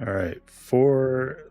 All right, for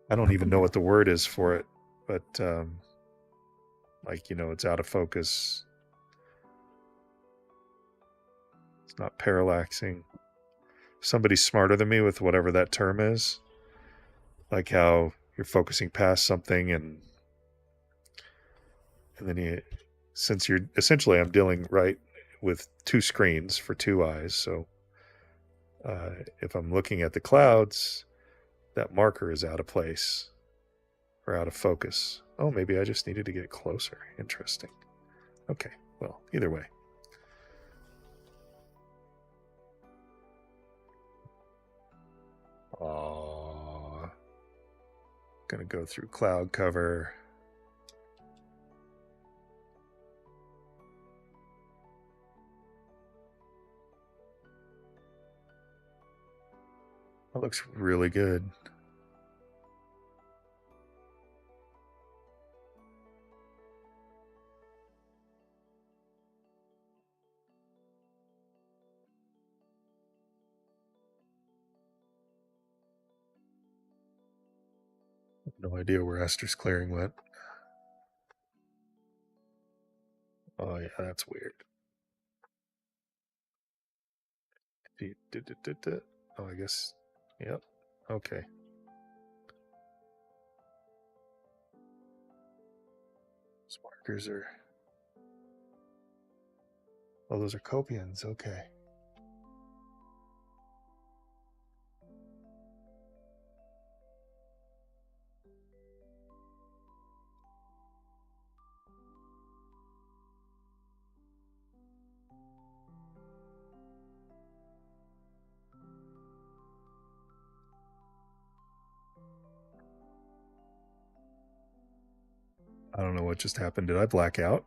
I don't even know what the word is for it, but like, you know, it's out of focus. It's not parallaxing. Somebody smarter than me with whatever that term is, like how you're focusing past something and then you, since you're essentially, I'm dealing right with two screens for two eyes. So if I'm looking at the clouds, that marker is out of place or out of focus. Oh, maybe I just needed to get closer. Interesting. Okay, well, either way. Aww. Gonna go through cloud cover. That looks really good. No idea where Esther's clearing went. Oh yeah, that's weird. Oh, I guess. Yep. Okay. Those markers are. Oh, those are copians. Okay. I don't know what just happened. Did I black out?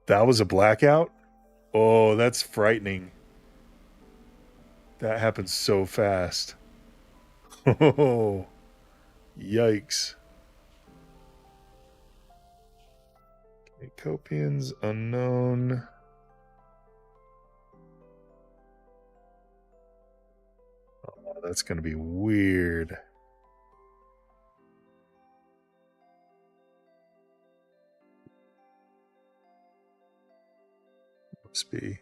That was a blackout? Oh, that's frightening. That happens so fast. Oh, yikes. Okay, copians unknown. Oh, that's going to be weird. Must be.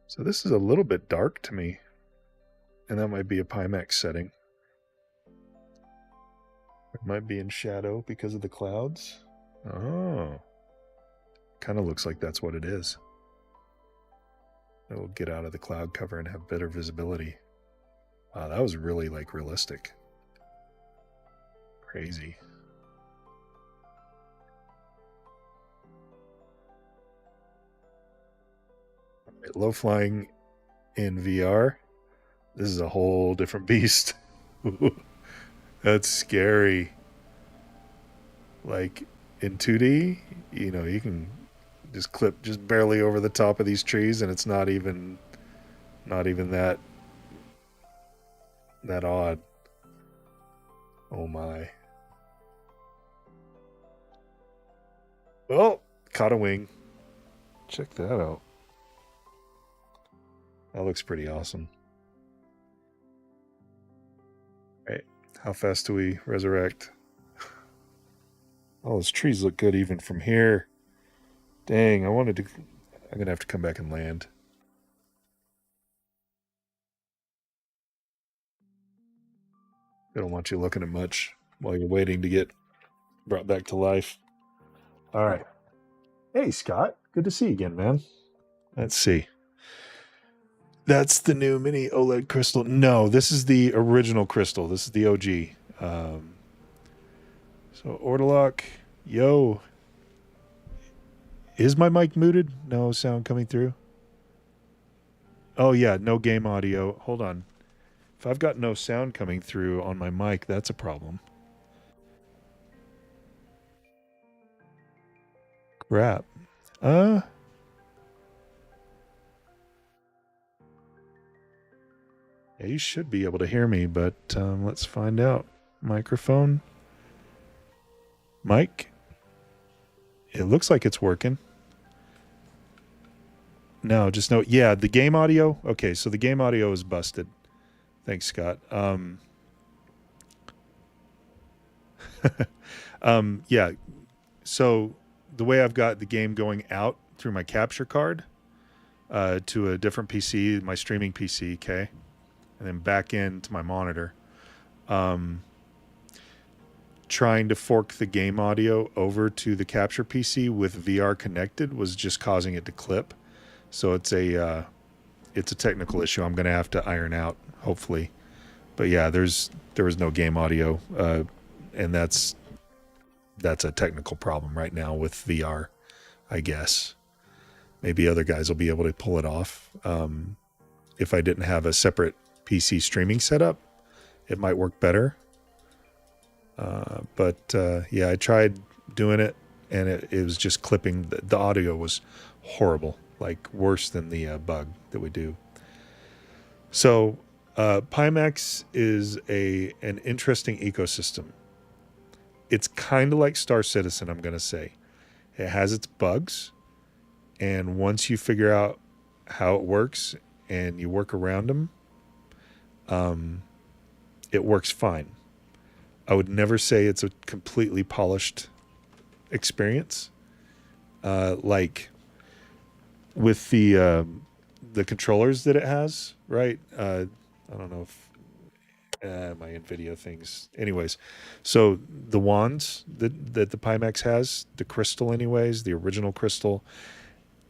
So this is a little bit dark to me. And that might be a Pimax setting. It might be in shadow because of the clouds. Oh. Kind of looks like that's what it is. It will get out of the cloud cover and have better visibility. Wow, that was really like realistic. Crazy. Right, low flying in VR. This is a whole different beast. That's scary. Like in 2D, you know, you can just clip just barely over the top of these trees and it's not even that odd. Oh my. Oh, caught a wing. Check that out. That looks pretty awesome. All right, how fast do we resurrect? Oh, those trees look good even from here. Dang, I'm gonna have to come back and land. I don't want you looking at much while you're waiting to get brought back to life. All right. Hey, Scott. Good to see you again, man. Let's see. That's the new mini OLED crystal. No, this is the original crystal. This is the OG. So Ortolock, yo. Is my mic muted? No sound coming through? Oh yeah, no game audio. Hold on. If I've got no sound coming through on my mic, that's a problem. Crap. Yeah, you should be able to hear me, but let's find out. Microphone. Mic. It looks like it's working. No, just no. Yeah, the game audio. Okay, so the game audio is busted. Thanks, Scott. Yeah. So the way I've got the game going out through my capture card to a different PC, my streaming PC, okay, and then back into my monitor. Trying to fork the game audio over to the capture PC with VR connected was just causing it to clip. So it's a technical issue I'm going to have to iron out, hopefully. But yeah, there was no game audio, and that's a technical problem right now with VR, I guess. Maybe other guys will be able to pull it off. If I didn't have a separate PC streaming setup, it might work better. But yeah, I tried doing it, and it was just clipping. The audio was horrible, like worse than the bug that we do. So Pimax is an interesting ecosystem. It's kind of like Star Citizen, I'm going to say. It has its bugs, and once you figure out how it works and you work around them, it works fine. I would never say it's a completely polished experience. Like with the controllers that it has, right? I don't know if my NVIDIA things. Anyways, so the wands that the Pimax has, the crystal anyways, the original crystal,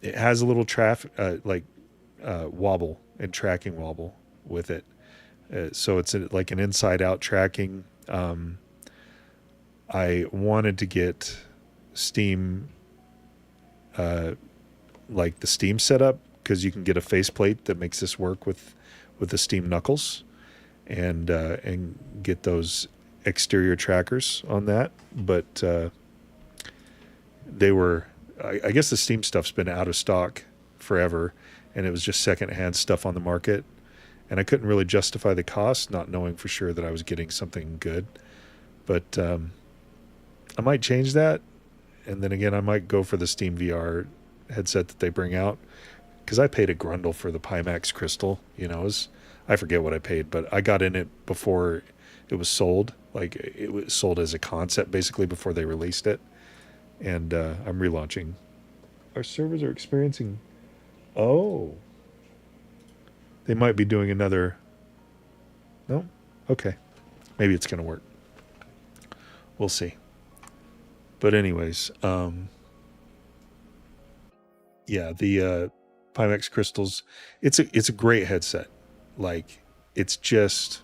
it has a little wobble and tracking wobble with it. So it's like an inside-out tracking. I wanted to get Steam, like the Steam setup, because you can get a faceplate that makes this work with the Steam knuckles, and get those exterior trackers on that. But they were, I guess the Steam stuff's been out of stock forever, and it was just secondhand stuff on the market. And I couldn't really justify the cost, not knowing for sure that I was getting something good. But I might change that. And then again, I might go for the Steam VR headset that they bring out. Because I paid a grundle for the Pimax Crystal. You know, I forget what I paid, but I got in it before it was sold. Like, it was sold as a concept, basically, before they released it. And I'm relaunching. Our servers are experiencing... Oh... They might be doing another... No? Okay. Maybe it's going to work. We'll see. But anyways, yeah, the Pimax Crystals, it's a great headset. Like, it's just...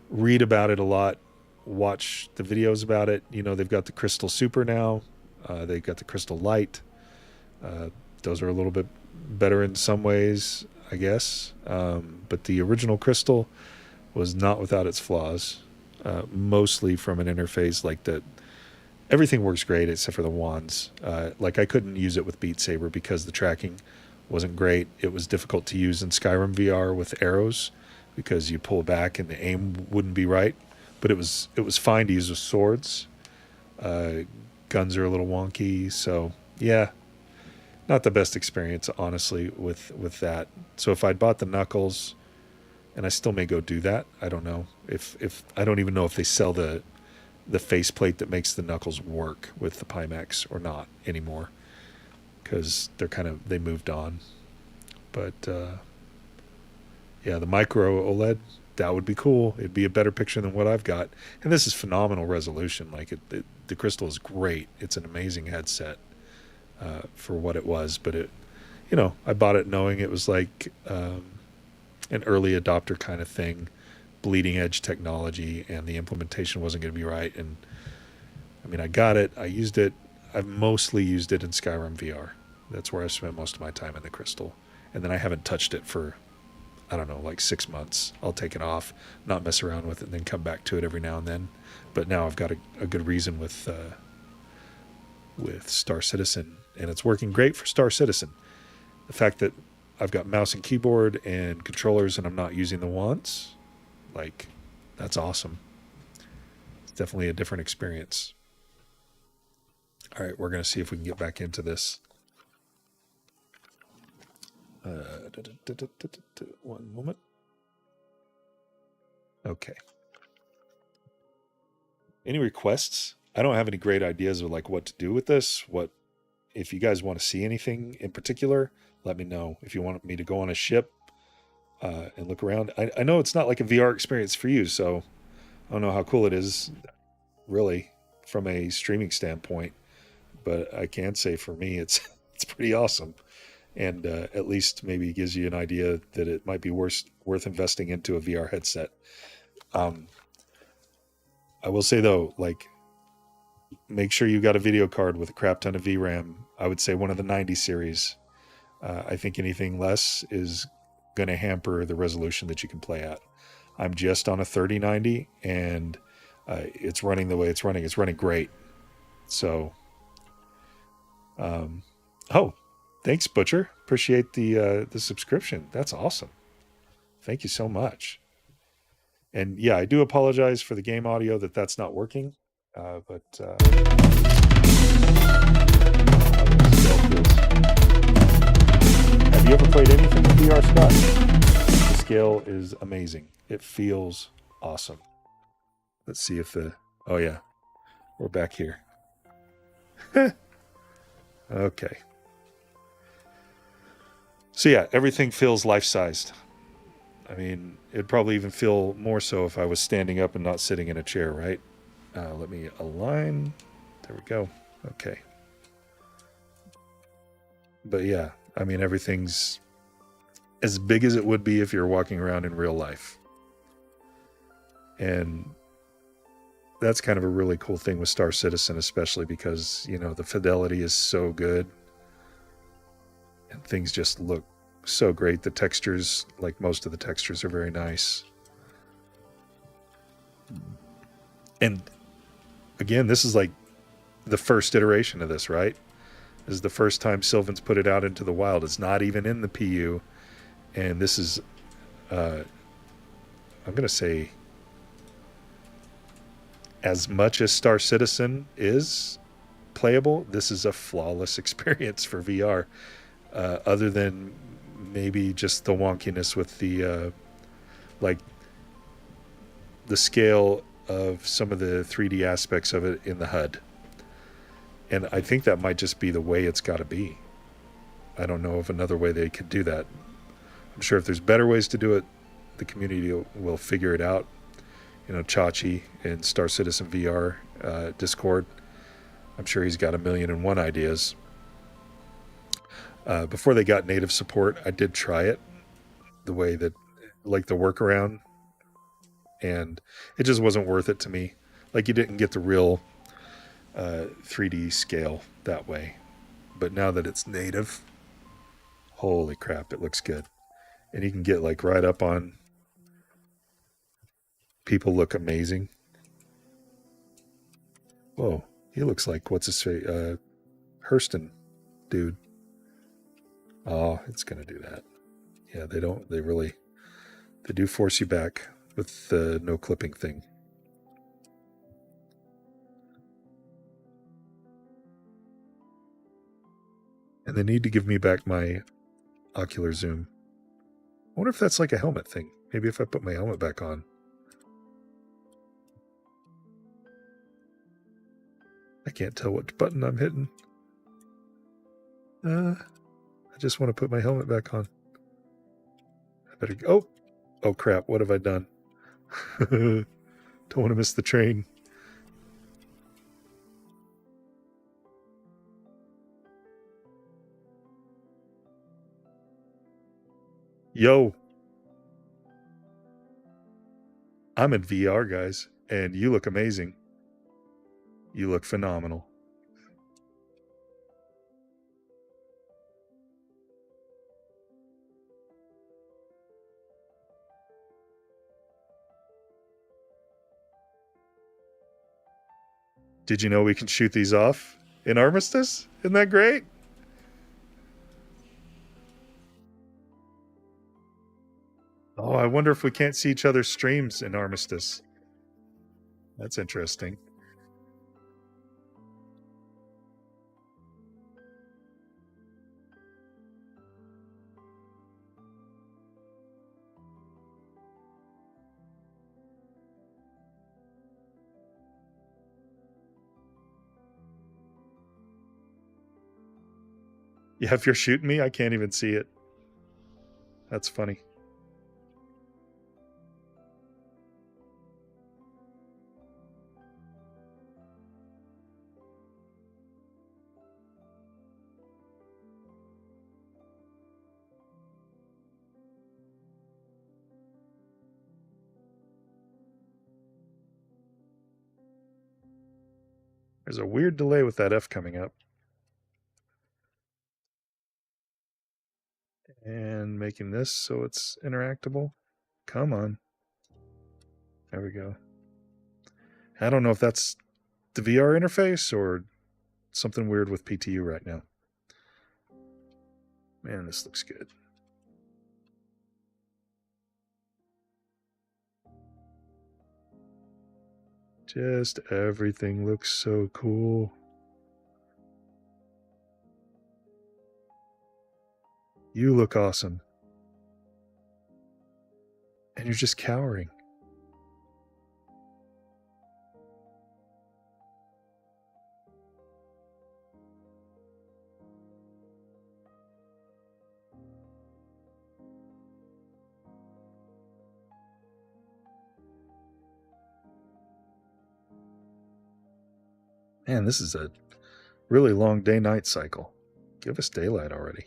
Read about it a lot. Watch the videos about it. You know, they've got the Crystal Super now. They've got the Crystal Light. Those are a little bit better in some ways, I guess. But the original Crystal was not without its flaws, mostly from an interface like that. Everything works great except for the wands. Like, I couldn't use it with Beat Saber because the tracking wasn't great. It was difficult to use in Skyrim VR with arrows because you pull back and the aim wouldn't be right. But it was fine to use with swords. Guns are a little wonky, so yeah. Not the best experience, honestly, with that. So if I'd bought the knuckles, and I still may go do that. I don't know if I don't even know if they sell the faceplate that makes the knuckles work with the Pimax or not anymore, because they moved on. But yeah, the micro OLED, that would be cool. It'd be a better picture than what I've got, and this is phenomenal resolution. Like the Crystal is great. It's an amazing headset. For what it was, but I bought it knowing it was like an early adopter kind of thing, bleeding edge technology, and the implementation wasn't going to be right. And I mean, I got it, I used it. I've mostly used it in Skyrim VR. That's where I spent most of my time in the Crystal, and then I haven't touched it for, I don't know, like 6 months. I'll take it off, not mess around with it, and then come back to it every now and then. But now I've got a good reason with Star Citizen, and it's working great for Star Citizen. The fact that I've got mouse and keyboard and controllers, and I'm not using the wands, like, that's awesome. It's definitely a different experience. All right, we're going to see if we can get back into this. One moment. Okay. Any requests? I don't have any great ideas of like what to do with this. If you guys want to see anything in particular, let me know. If you want me to go on a ship and look around. I know it's not like a VR experience for you, so I don't know how cool it is really from a streaming standpoint, but I can say for me it's pretty awesome. And at least maybe gives you an idea that it might be worth investing into a VR headset. I will say though, like, make sure you got a video card with a crap ton of VRAM. I would say one of the 90 series. I think anything less is going to hamper the resolution that you can play at. I'm just on a 3090, and it's running the way it's running. It's running great. So, oh, thanks, Butcher. Appreciate the subscription. That's awesome. Thank you so much. And yeah, I do apologize for the game audio that's not working. But have you ever played anything in VR, Scott? The scale is amazing. It feels awesome. Let's see if oh yeah, we're back here. Okay. So yeah, everything feels life-sized. I mean, it'd probably even feel more so if I was standing up and not sitting in a chair, right? Let me align. There we go. Okay. But yeah, I mean, everything's as big as it would be if you're walking around in real life. And that's kind of a really cool thing with Star Citizen, especially because, you know, the fidelity is so good. And things just look so great. The textures, like most of the textures, are very nice. And again, this is like the first iteration of this, right? This is the first time Sylvan's put it out into the wild. It's not even in the PU. And this is, I'm going to say, as much as Star Citizen is playable, this is a flawless experience for VR. Other than maybe just the wonkiness with the, like, the scale of some of the 3D aspects of it in the HUD. And I think that might just be the way it's got to be. I don't know of another way they could do that. I'm sure if there's better ways to do it, the community will figure it out. You know, Chachi in Star Citizen VR Discord, I'm sure he's got 1,000,001 ideas. Before they got native support, I did try it the way that, like, the workaround, and it just wasn't worth it to me. Like, you didn't get the real 3D scale that way. But now that it's native, holy crap, it looks good. And you can get, like, right up on people. Look amazing. Whoa, he looks like, what's his face, Hurston dude. Oh, it's gonna do that. Yeah, they do force you back with the no clipping thing. And they need to give me back my ocular zoom. I wonder if that's like a helmet thing. Maybe if I put my helmet back on. I can't tell which button I'm hitting. I just want to put my helmet back on. I better go. Oh crap, what have I done? Don't want to miss the train. Yo. I'm in VR, guys, and you look amazing. You look phenomenal. Did you know we can shoot these off in Armistice? Isn't that great? wonder if we can't see each other's streams in Armistice. That's interesting. Yeah, if you're shooting me, I can't even see it. That's funny. There's a weird delay with that F coming up. And making this so it's interactable. Come on. There we go. I don't know if that's the VR interface or something weird with PTU right now. Man, this looks good. Just everything looks so cool. You look awesome. And you're just cowering. Man, this is a really long day-night cycle. Give us daylight already.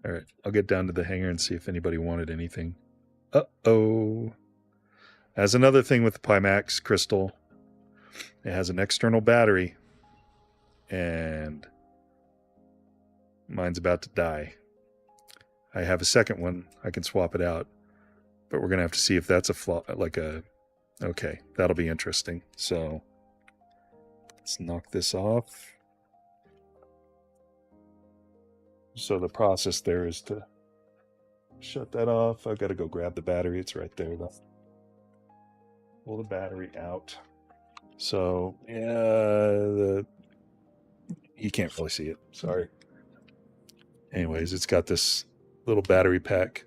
All right, I'll get down to the hangar and see if anybody wanted anything. Uh-oh. As another thing with the Pimax crystal, it has an external battery, and mine's about to die. I have a second one. I can swap it out, but we're going to have to see if that's a flaw, like a... Okay, that'll be interesting. So let's knock this off. So the process there is to shut that off. I've got to go grab the battery. It's right there, though. Pull the battery out. So, yeah, you can't really see it. Sorry. Anyways, it's got this little battery pack.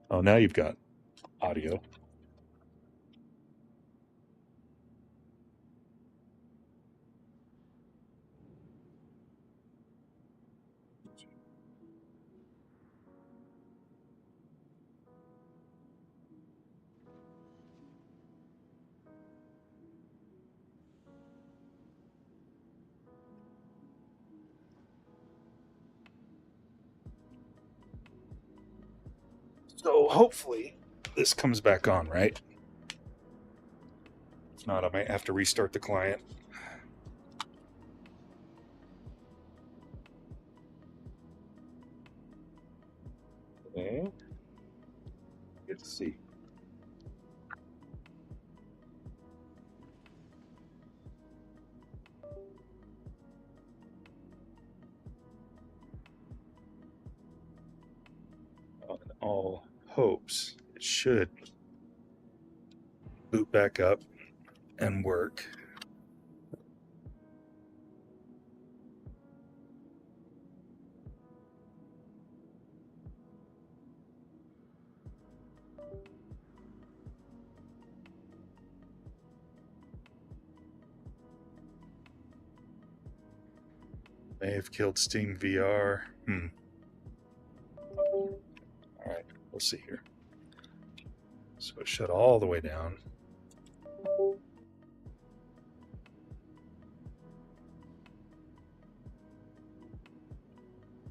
Oh, now you've got audio. So hopefully this comes back on, right? If not, I might have to restart the client. Okay. Good to see. On all hopes, it should boot back up and work. May have killed Steam VR. All right, we'll see here. So it shut all the way down.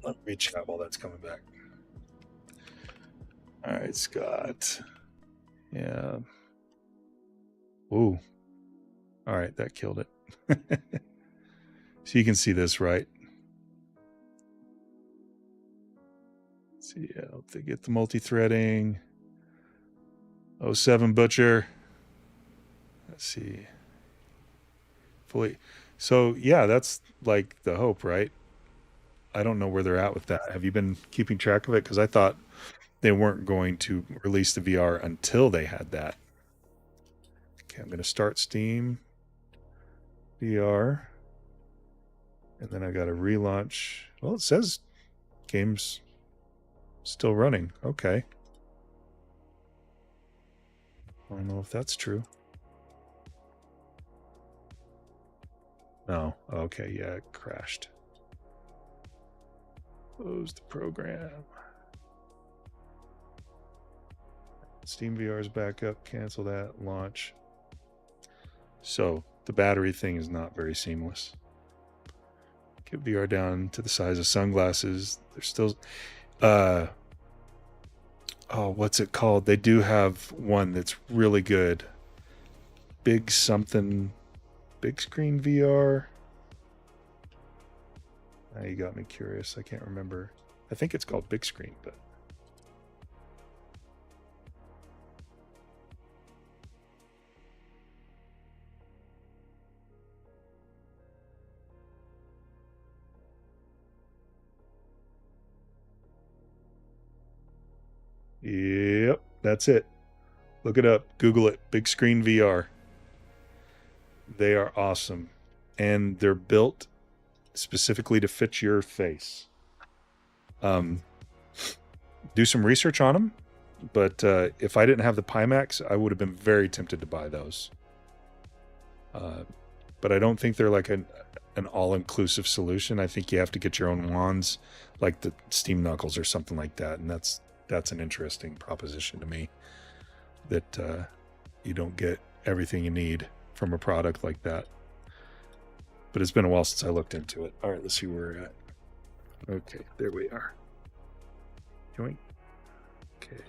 Let me chat while that's coming back. All right, Scott. Yeah. Ooh. All right, that killed it. So you can see this, right? Let's see, yeah, to get the multi-threading. Oh, 07 Butcher. Let's see. Fully. So yeah, that's like the hope, right? I don't know where they're at with that. Have you been keeping track of it? Because I thought they weren't going to release the VR until they had that. Okay, I'm going to start Steam VR. And then I got to relaunch. Well, it says game's still running. Okay. I don't know if that's true. No. Okay, yeah, it crashed. Close the program. Steam VR is back up. Cancel that. Launch. So the battery thing is not very seamless. Get VR down to the size of sunglasses. There's still oh, what's it called? They do have one that's really good. Big something, big screen VR. Now you got me curious. I can't remember. I think it's called big screen, but yep, that's it. Look it up. Google it. Big screen VR. They are awesome. And they're built specifically to fit your face. Do some research on them. But if I didn't have the Pimax, I would have been very tempted to buy those. But I don't think they're like an all-inclusive solution. I think you have to get your own wands, like the Steam Knuckles or something like that. And that's an interesting proposition to me, that you don't get everything you need from a product like that. But it's been a while since I looked into it. All right, let's see where we're at. Okay, there we are. Joint. Okay,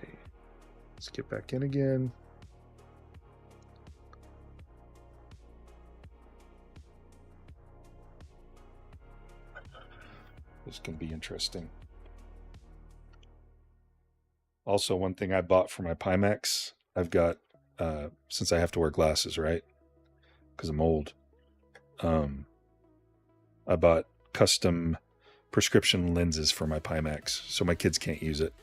let's get back in again. This can be interesting. Also, one thing I bought for my Pimax, I've got, since I have to wear glasses, right? Because I'm old. I bought custom prescription lenses for my Pimax, so my kids can't use it.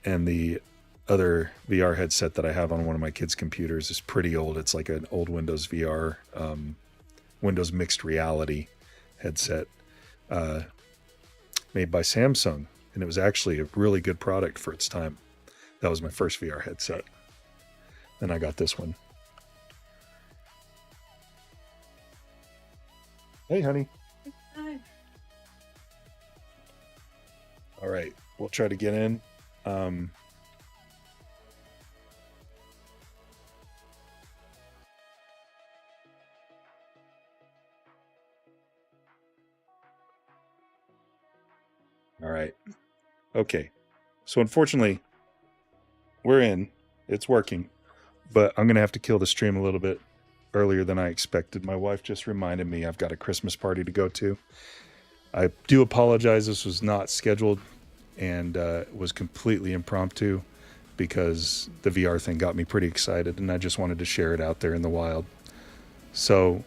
And the other VR headset that I have on one of my kids' computers is pretty old. It's like an old Windows VR, Windows mixed reality headset, made by Samsung. And it was actually a really good product for its time. That was my first VR headset. Then I got this one. Hey, honey. Hi. All right, we'll try to get in. All right. Okay. So unfortunately, we're in. It's working. But I'm going to have to kill the stream a little bit earlier than I expected. My wife just reminded me I've got a Christmas party to go to. I do apologize. This was not scheduled and was completely impromptu because the VR thing got me pretty excited and I just wanted to share it out there in the wild. So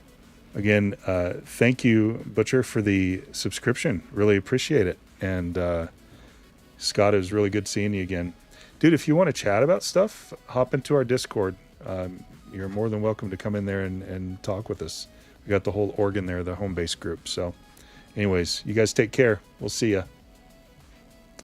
again, thank you, Butcher, for the subscription. Really appreciate it. And Scott, it was really good seeing you again. Dude, if you want to chat about stuff, hop into our Discord. You're more than welcome to come in there and talk with us. We got the whole org in there, the home base group. So anyways, you guys take care. We'll see ya.